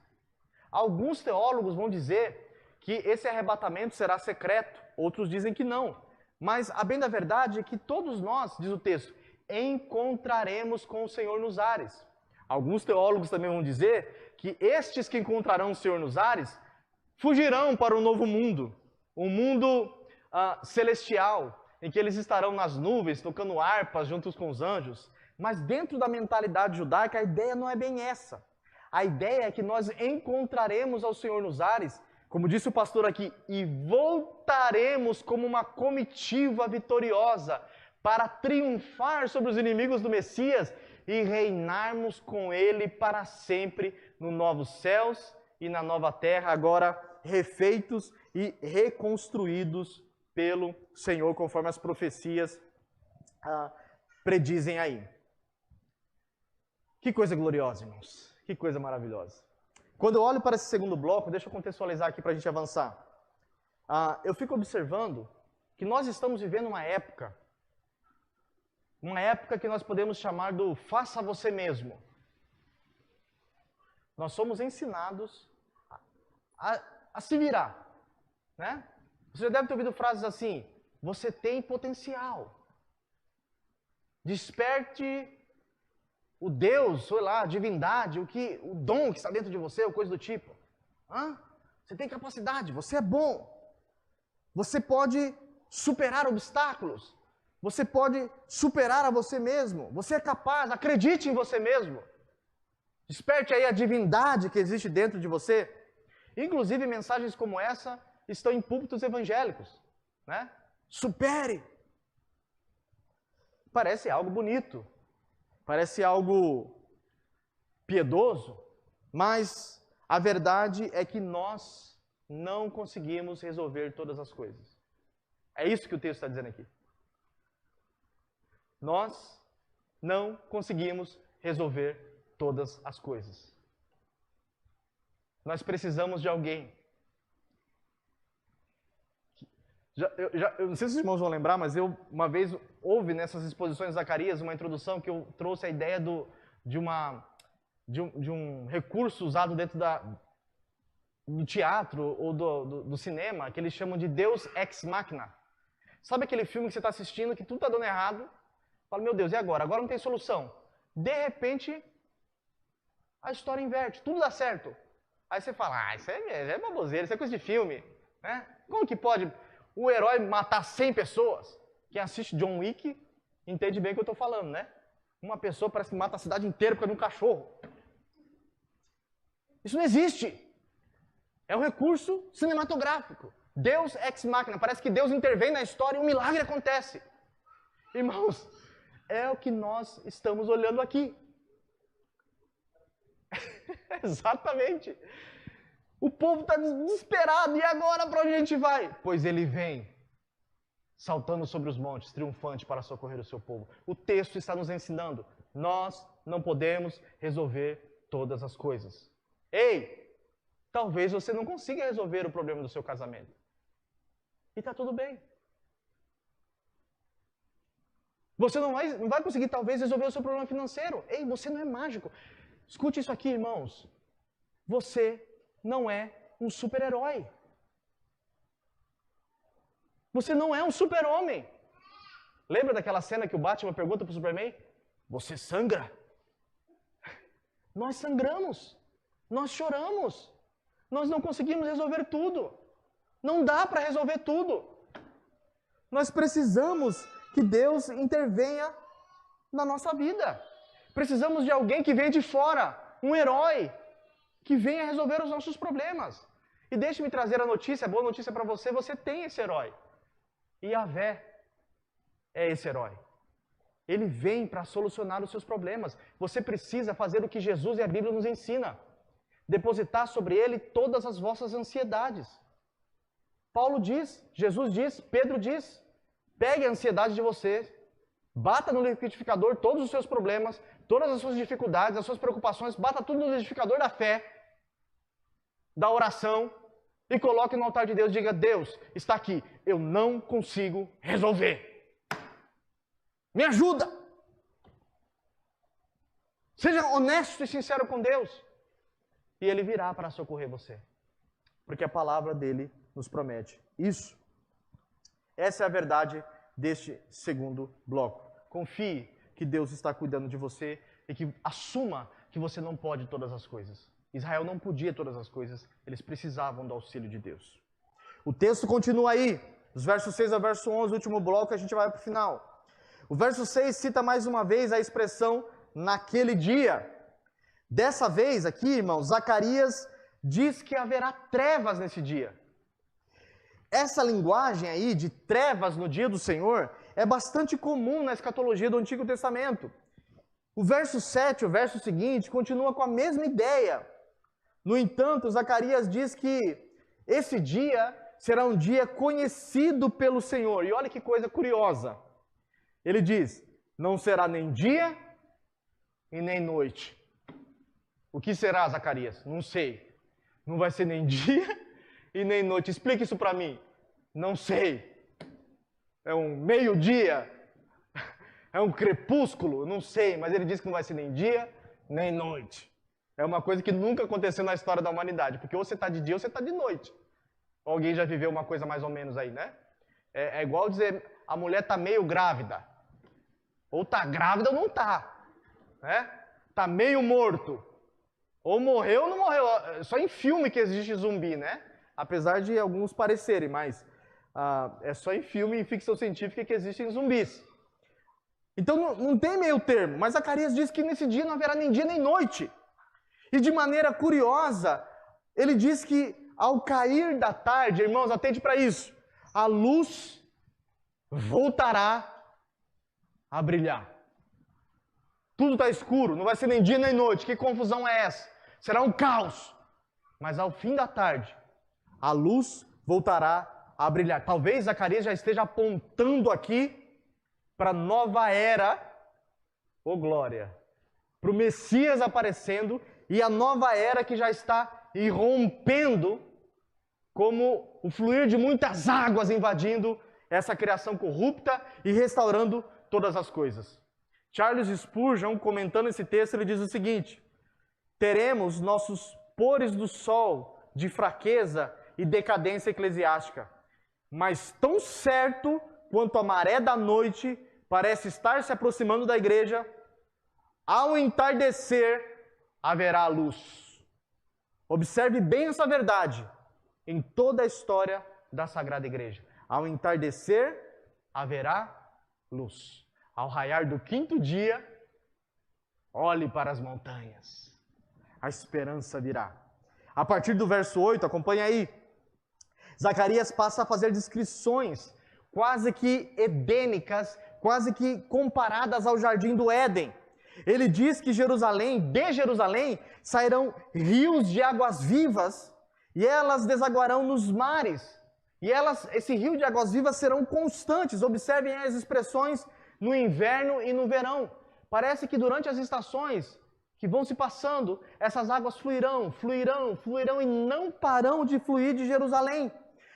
Alguns teólogos vão dizer que esse arrebatamento será secreto, outros dizem que não. Mas a bem da verdade é que todos nós, diz o texto, encontraremos com o Senhor nos ares. Alguns teólogos também vão dizer que estes que encontrarão o Senhor nos ares fugirão para o novo mundo, um mundo celestial, em que eles estarão nas nuvens, tocando harpas juntos com os anjos. Mas dentro da mentalidade judaica, a ideia não é bem essa. A ideia é que nós encontraremos ao Senhor nos ares, como disse o pastor aqui, e voltaremos como uma comitiva vitoriosa para triunfar sobre os inimigos do Messias e reinarmos com Ele para sempre nos novos céus e na nova terra, agora refeitos e reconstruídos pelo Senhor, conforme as profecias predizem aí. Que coisa gloriosa, irmãos. Que coisa maravilhosa. Quando eu olho para esse segundo bloco, deixa eu contextualizar aqui para a gente avançar. Eu fico observando que nós estamos vivendo uma época que nós podemos chamar do faça você mesmo. Nós somos ensinados a se virar, né? Você já deve ter ouvido frases assim: você tem potencial. Desperte o Deus, sei lá, a divindade, o dom que está dentro de você, ou coisa do tipo. Você tem capacidade, você é bom. Você pode superar obstáculos. Você pode superar a você mesmo. Você é capaz, acredite em você mesmo. Desperte aí a divindade que existe dentro de você. Inclusive, mensagens como essa estão em púlpitos evangélicos, né? Supere! Parece algo bonito, parece algo piedoso, mas a verdade é que nós não conseguimos resolver todas as coisas. É isso que o texto está dizendo aqui. Nós não conseguimos resolver todas as coisas. Nós precisamos de alguém. Eu não sei se os irmãos vão lembrar, mas uma vez houve nessas exposições de Zacarias uma introdução que eu trouxe a ideia de um recurso usado dentro do teatro ou do cinema, que eles chamam de Deus Ex Machina. Sabe aquele filme que você está assistindo, que tudo está dando errado? Fala, meu Deus, e agora? Agora não tem solução. De repente, a história inverte, tudo dá certo. Aí você fala, isso é baboseira, isso é coisa de filme. Né? Como que pode o herói matar 100 pessoas? Quem assiste John Wick entende bem o que eu estou falando, né? Uma pessoa parece que mata a cidade inteira por causa de um cachorro. Isso não existe. É um recurso cinematográfico. Deus ex machina. Parece que Deus intervém na história e um milagre acontece. Irmãos, é o que nós estamos olhando aqui. Exatamente. O povo está desesperado. E agora para onde a gente vai? Pois ele vem, saltando sobre os montes, triunfante para socorrer o seu povo. O texto está nos ensinando. Nós não podemos resolver todas as coisas. Ei, talvez você não consiga resolver o problema do seu casamento. E está tudo bem. Você não vai conseguir, talvez, resolver o seu problema financeiro. Ei, você não é mágico. Escute isso aqui, irmãos. Você não é um super-herói. Você não é um super-homem. Lembra daquela cena que o Batman pergunta para o Superman? Você sangra? Nós sangramos. Nós choramos. Nós não conseguimos resolver tudo. Não dá para resolver tudo. Nós precisamos que Deus intervenha na nossa vida. Precisamos de alguém que venha de fora, um herói, que venha resolver os nossos problemas. E deixe-me trazer a notícia, a boa notícia para você, você tem esse herói. E Yahvé é esse herói. Ele vem para solucionar os seus problemas. Você precisa fazer o que Jesus e a Bíblia nos ensina. Depositar sobre ele todas as vossas ansiedades. Paulo diz, Jesus diz, Pedro diz, pegue a ansiedade de vocês, bata no liquidificador todos os seus problemas, todas as suas dificuldades, as suas preocupações, bata tudo no liquidificador da fé, da oração, e coloque no altar de Deus e diga, Deus, está aqui, eu não consigo resolver. Me ajuda! Seja honesto e sincero com Deus. E Ele virá para socorrer você. Porque a palavra dele nos promete isso. Essa é a verdade deste segundo bloco. Confie que Deus está cuidando de você e que assuma que você não pode todas as coisas. Israel não podia todas as coisas, eles precisavam do auxílio de Deus. O texto continua aí, dos versos 6 ao verso 11, último bloco, a gente vai para o final. O verso 6 cita mais uma vez a expressão naquele dia. Dessa vez aqui, irmãos, Zacarias diz que haverá trevas nesse dia. Essa linguagem aí de trevas no dia do Senhor é bastante comum na escatologia do Antigo Testamento. O verso 7, o verso seguinte, continua com a mesma ideia. No entanto, Zacarias diz que esse dia será um dia conhecido pelo Senhor. E olha que coisa curiosa. Ele diz, não será nem dia e nem noite. O que será, Zacarias? Não sei. Não vai ser nem dia e nem noite. Explique isso para mim. Não sei. É um meio-dia? É um crepúsculo? Não sei, mas ele diz que não vai ser nem dia nem noite. É uma coisa que nunca aconteceu na história da humanidade, porque ou você está de dia ou você está de noite. Alguém já viveu uma coisa mais ou menos aí, né? É igual dizer, a mulher está meio grávida. Ou está grávida ou não está. Né? Está meio morto. Ou morreu ou não morreu. Só em filme que existe zumbi, né? Apesar de alguns parecerem, mas é só em filme e ficção científica que existem zumbis. Então não tem meio termo, mas Zacarias diz que nesse dia não haverá nem dia nem noite. E de maneira curiosa, ele diz que ao cair da tarde, irmãos, atente para isso, a luz voltará a brilhar. Tudo está escuro, não vai ser nem dia nem noite. Que confusão é essa? Será um caos. Mas ao fim da tarde, a luz voltará a brilhar. Talvez Zacarias já esteja apontando aqui para a nova era, ô glória, para o Messias aparecendo e a nova era que já está irrompendo como o fluir de muitas águas invadindo essa criação corrupta e restaurando todas as coisas. Charles Spurgeon, comentando esse texto, ele diz o seguinte: teremos nossos pores do sol de fraqueza e decadência eclesiástica, mas tão certo quanto a maré da noite parece estar se aproximando da igreja, ao entardecer haverá luz. Observe bem essa verdade em toda a história da Sagrada Igreja. Ao entardecer haverá luz. Ao raiar do quinto dia, olhe para as montanhas. A esperança virá. A partir do verso 8, acompanha aí. Zacarias passa a fazer descrições quase que edênicas, quase que comparadas ao jardim do Éden. Ele diz que de Jerusalém, sairão rios de águas vivas e elas desaguarão nos mares. E esse rio de águas vivas serão constantes. Observem as expressões no inverno e no verão. Parece que durante as estações que vão se passando, essas águas fluirão e não pararão de fluir de Jerusalém.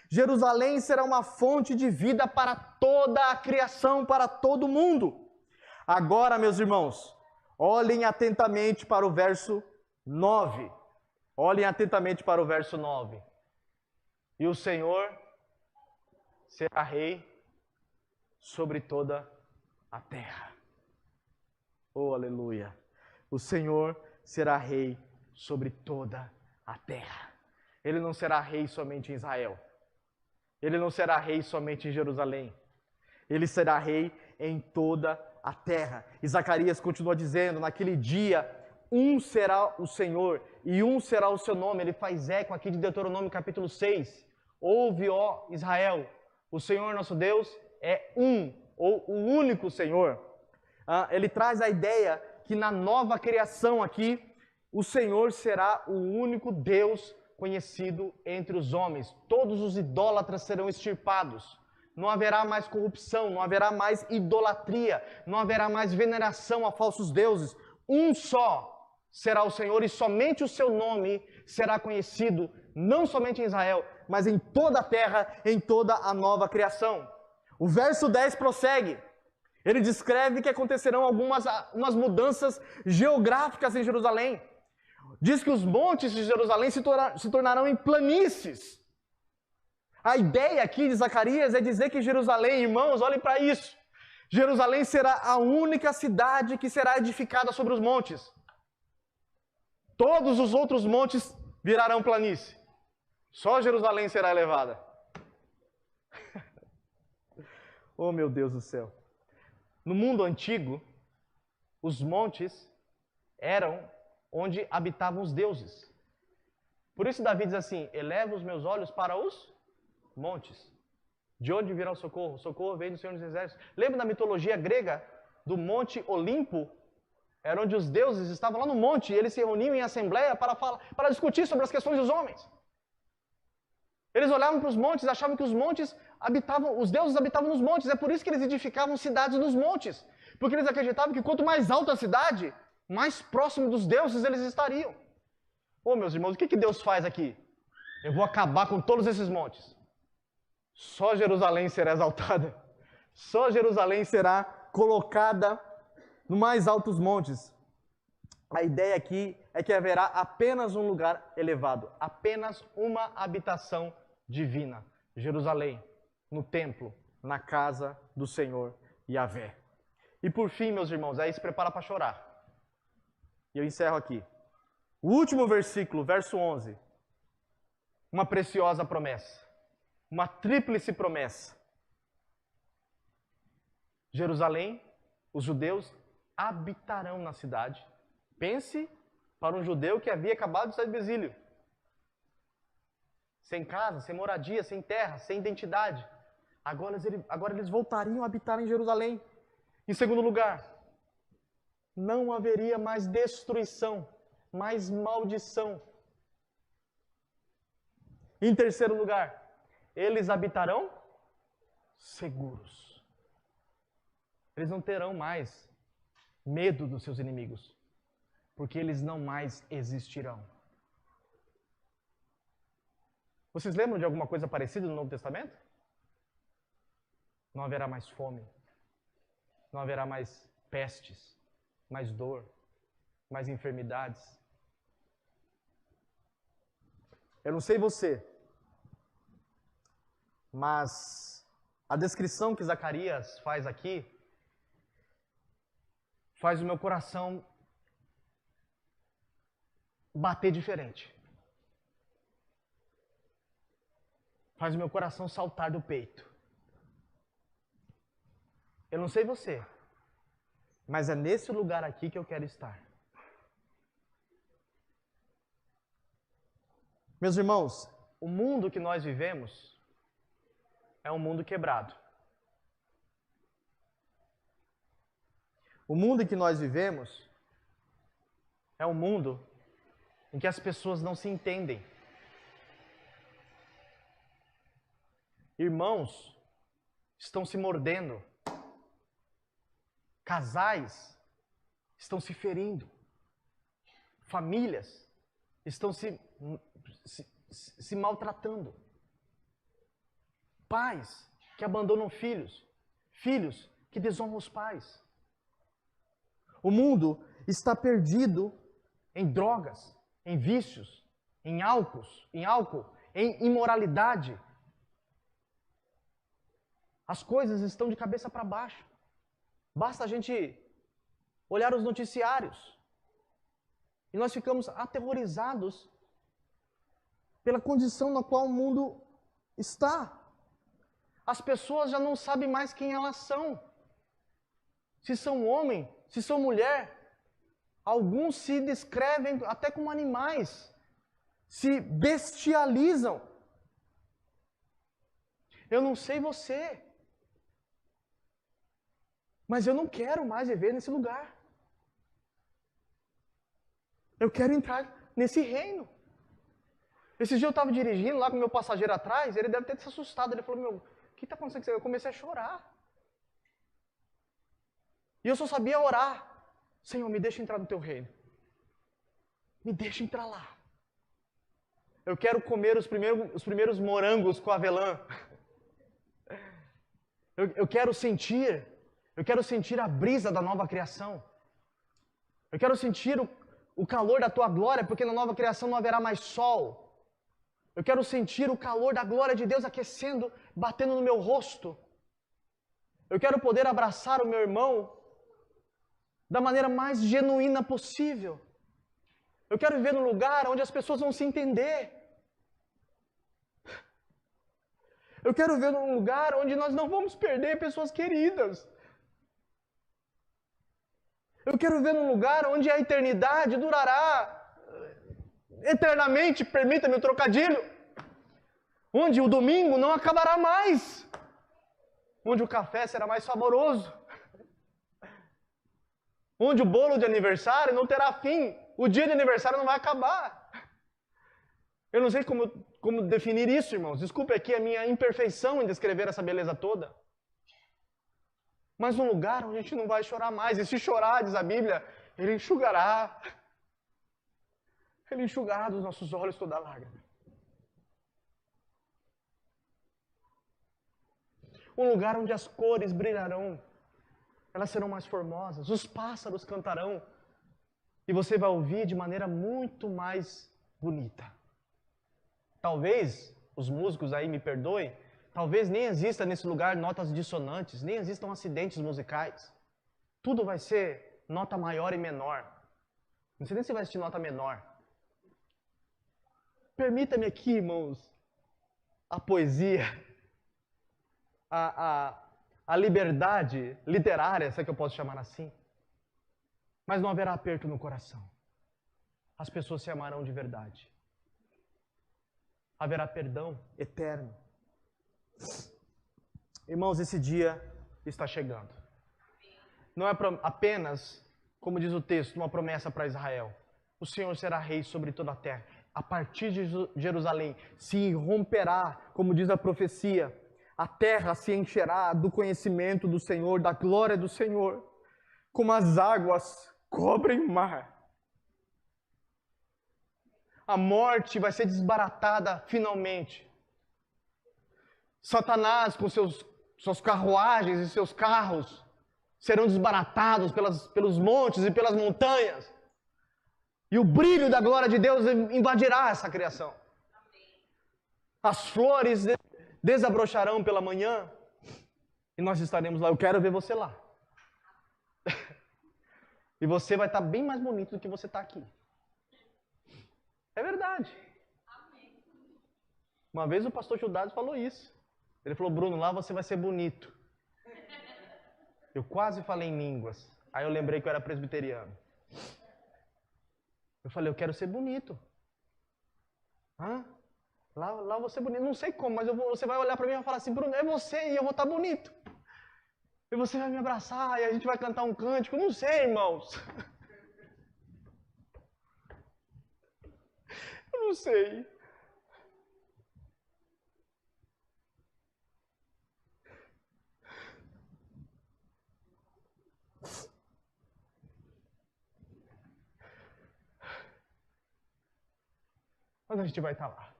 Jerusalém será uma fonte de vida para toda a criação, para todo mundo. Agora, meus irmãos, olhem atentamente para o verso 9. Olhem atentamente para o verso 9. E o Senhor será rei sobre toda a terra. Oh, aleluia! O Senhor será rei sobre toda a terra. Ele não será rei somente em Israel. Ele não será rei somente em Jerusalém. Ele será rei em toda a terra. E Zacarias continua dizendo, naquele dia, um será o Senhor e um será o seu nome. Ele faz eco aqui de Deuteronômio capítulo 6. Ouve, ó Israel, o Senhor nosso Deus é um, ou o único Senhor. Ele traz a ideia que na nova criação aqui, o Senhor será o único Deus conhecido entre os homens. Todos os idólatras serão extirpados. Não haverá mais corrupção, não haverá mais idolatria, não haverá mais veneração a falsos deuses. Um só será o Senhor e somente o seu nome será conhecido, não somente em Israel, mas em toda a terra, em toda a nova criação. O verso 10 prossegue. Ele descreve que acontecerão umas mudanças geográficas em Jerusalém. Diz que os montes de Jerusalém se tornarão em planícies. A ideia aqui de Zacarias é dizer que Jerusalém, irmãos, olhem para isso. Jerusalém será a única cidade que será edificada sobre os montes. Todos os outros montes virarão planície. Só Jerusalém será elevada. Oh, meu Deus do céu. No mundo antigo, os montes eram onde habitavam os deuses. Por isso Davi diz assim, eleva os meus olhos para os montes. De onde virá o socorro? O socorro vem do Senhor dos Exércitos. Lembra da mitologia grega do Monte Olimpo? Era onde os deuses estavam lá no monte e eles se reuniam em assembleia para discutir sobre as questões dos homens. Eles olhavam para os montes e achavam que os deuses habitavam nos montes. É por isso que eles edificavam cidades nos montes. Porque eles acreditavam que quanto mais alta a cidade, mais próximo dos deuses eles estariam. Oh, meus irmãos, o que Deus faz aqui? Eu vou acabar com todos esses montes. Só Jerusalém será exaltada. Só Jerusalém será colocada no mais altos montes. A ideia aqui é que haverá apenas um lugar elevado, apenas uma habitação divina. Jerusalém, no templo, na casa do Senhor Yahvé. E por fim, meus irmãos, aí se prepara para chorar. E eu encerro aqui. O último versículo, verso 11. Uma preciosa promessa. uma tríplice promessa. Jerusalém, os judeus habitarão na cidade. Pense para um judeu que havia acabado de sair do exílio. Sem casa, sem moradia, sem terra, sem identidade. Agora eles voltariam a habitar em Jerusalém. Em segundo lugar, não haveria mais destruição, mais maldição. Em terceiro lugar, eles habitarão seguros. Eles não terão mais medo dos seus inimigos, porque eles não mais existirão. Vocês lembram de alguma coisa parecida no Novo Testamento? Não haverá mais fome, não haverá mais pestes, mais dor, mais enfermidades. Eu não sei você, mas a descrição que Zacarias faz aqui faz o meu coração bater diferente. Faz o meu coração saltar do peito. Eu não sei você, mas é nesse lugar aqui que eu quero estar. Meus irmãos, o mundo que nós vivemos é um mundo quebrado. O mundo em que nós vivemos é um mundo em que as pessoas não se entendem. Irmãos estão se mordendo. Casais estão se ferindo. Famílias estão se maltratando. Pais que abandonam filhos. Filhos que desonram os pais. O mundo está perdido em drogas, em vícios, em álcool, em imoralidade. As coisas estão de cabeça para baixo. Basta a gente olhar os noticiários e nós ficamos aterrorizados pela condição na qual o mundo está. As pessoas já não sabem mais quem elas são. Se são homem, se são mulher. Alguns se descrevem até como animais. Se bestializam. Eu não sei você, mas eu não quero mais viver nesse lugar. Eu quero entrar nesse reino. Esse dia eu estava dirigindo lá com o meu passageiro atrás, ele deve ter se assustado. Ele falou, o que está acontecendo? Eu comecei a chorar. E eu só sabia orar. Senhor, me deixa entrar no teu reino. Me deixa entrar lá. Eu quero comer os primeiros morangos com avelã. Eu quero sentir a brisa da nova criação. Eu quero sentir o calor da tua glória, porque na nova criação não haverá mais sol. Eu quero sentir o calor da glória de Deus aquecendo, batendo no meu rosto. Eu quero poder abraçar o meu irmão da maneira mais genuína possível. Eu quero viver num lugar onde as pessoas vão se entender. Eu quero viver num lugar onde nós não vamos perder pessoas queridas. Eu quero viver num lugar onde a eternidade durará eternamente, permita-me o trocadilho. Onde o domingo não acabará mais. Onde o café será mais saboroso. Onde o bolo de aniversário não terá fim. O dia de aniversário não vai acabar. Eu não sei como definir isso, irmãos. Desculpe aqui a minha imperfeição em descrever essa beleza toda. Mas um lugar onde a gente não vai chorar mais. E se chorar, diz a Bíblia, Ele enxugará. Ele enxugará dos nossos olhos toda a lágrima. Um lugar onde as cores brilharão. Elas serão mais formosas. Os pássaros cantarão. E você vai ouvir de maneira muito mais bonita. Talvez, os músicos aí me perdoem, talvez nem exista nesse lugar notas dissonantes, nem existam acidentes musicais. Tudo vai ser nota maior e menor. Não sei nem se vai existir nota menor. Permita-me aqui, irmãos, a poesia, a liberdade literária, se é que eu posso chamar assim, mas não haverá aperto no coração. As pessoas se amarão de verdade. Haverá perdão eterno. Irmãos, esse dia está chegando. Não é apenas, como diz o texto, uma promessa para Israel. O Senhor será rei sobre toda a terra. A partir de Jerusalém se irromperá, como diz a profecia, a terra se encherá do conhecimento do Senhor, da glória do Senhor, como as águas cobrem o mar. A morte vai ser desbaratada finalmente. Satanás com suas carruagens e seus carros serão desbaratados pelos montes e pelas montanhas. E o brilho da glória de Deus invadirá essa criação. As flores desabrocharão pela manhã e nós estaremos lá. Eu quero ver você lá. E você vai estar bem mais bonito do que você está aqui. É verdade. Uma vez o pastor Judas falou isso. Ele falou, Bruno, lá você vai ser bonito. Eu quase falei em línguas. Aí eu lembrei que eu era presbiteriano. Eu falei, eu quero ser bonito. Hã? Lá eu vou ser bonito. Não sei como, mas você vai olhar para mim e vai falar assim, Bruno, é você e eu vou estar bonito. E você vai me abraçar e a gente vai cantar um cântico. Não sei, irmãos. Eu não sei. Mas a gente vai estar lá.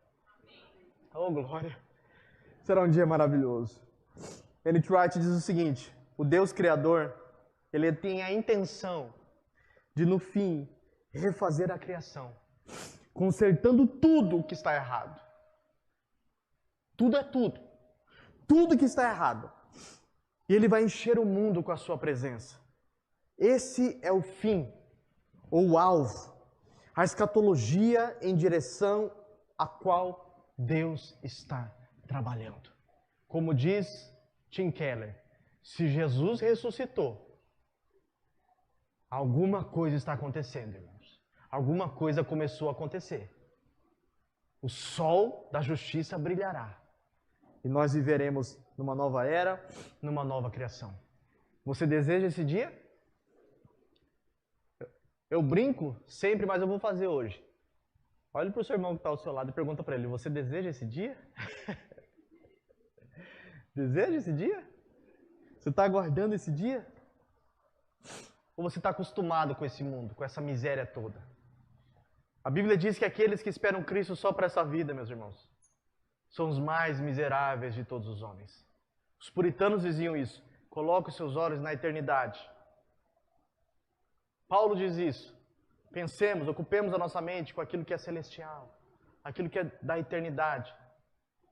Oh, glória. Será um dia maravilhoso. N.T. Wright diz o seguinte, o Deus Criador, ele tem a intenção de, no fim, refazer a criação, consertando tudo o que está errado. Tudo é tudo. Tudo que está errado. E ele vai encher o mundo com a sua presença. Esse é o fim, ou o alvo, a escatologia em direção a qual Deus está trabalhando. Como diz Tim Keller, se Jesus ressuscitou, alguma coisa está acontecendo, irmãos. Alguma coisa começou a acontecer. O sol da justiça brilhará. E nós viveremos numa nova era, numa nova criação. Você deseja esse dia? Eu brinco sempre, mas eu vou fazer hoje. Olhe para o seu irmão que está ao seu lado e pergunta para ele, você deseja esse dia? Deseja esse dia? Você está aguardando esse dia? Ou você está acostumado com esse mundo, com essa miséria toda? A Bíblia diz que aqueles que esperam Cristo só para essa vida, meus irmãos, são os mais miseráveis de todos os homens. Os puritanos diziam isso. Coloque os seus olhos na eternidade. Paulo diz isso. Pensemos, ocupemos a nossa mente com aquilo que é celestial, aquilo que é da eternidade.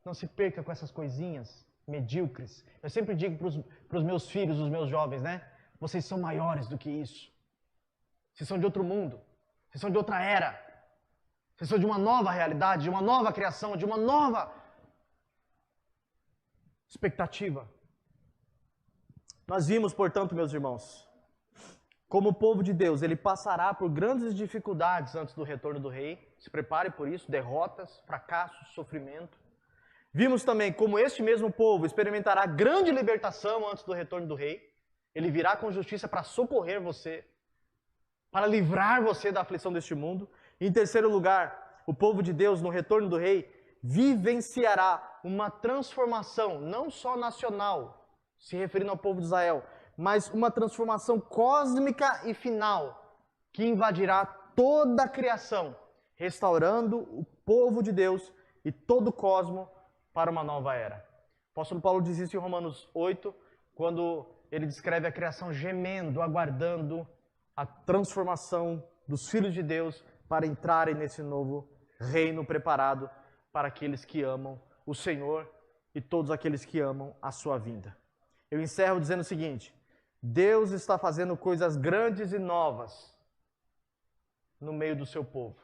Não se perca com essas coisinhas medíocres. Eu sempre digo para os meus filhos, os meus jovens, né? Vocês são maiores do que isso. Vocês são de outro mundo. Vocês são de outra era. Vocês são de uma nova realidade, de uma nova criação, de uma nova expectativa. Nós vimos, portanto, meus irmãos, como o povo de Deus, ele passará por grandes dificuldades antes do retorno do rei. Se prepare por isso, derrotas, fracassos, sofrimento. Vimos também como este mesmo povo experimentará grande libertação antes do retorno do rei. Ele virá com justiça para socorrer você, para livrar você da aflição deste mundo. E, em terceiro lugar, o povo de Deus, no retorno do rei, vivenciará uma transformação, não só nacional, se referindo ao povo de Israel, mas uma transformação cósmica e final, que invadirá toda a criação, restaurando o povo de Deus e todo o cosmo para uma nova era. O apóstolo Paulo diz isso em Romanos 8, quando ele descreve a criação gemendo, aguardando a transformação dos filhos de Deus para entrarem nesse novo reino preparado para aqueles que amam o Senhor e todos aqueles que amam a sua vinda. Eu encerro dizendo o seguinte: Deus está fazendo coisas grandes e novas no meio do seu povo.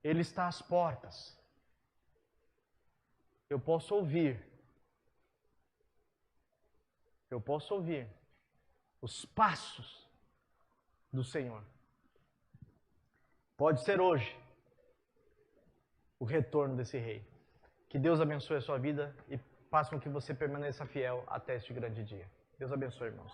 Ele está às portas. eu posso ouvir os passos do Senhor. Pode ser hoje o retorno desse rei. Que Deus abençoe a sua vida e faça com que você permaneça fiel até este grande dia. Deus abençoe, irmãos.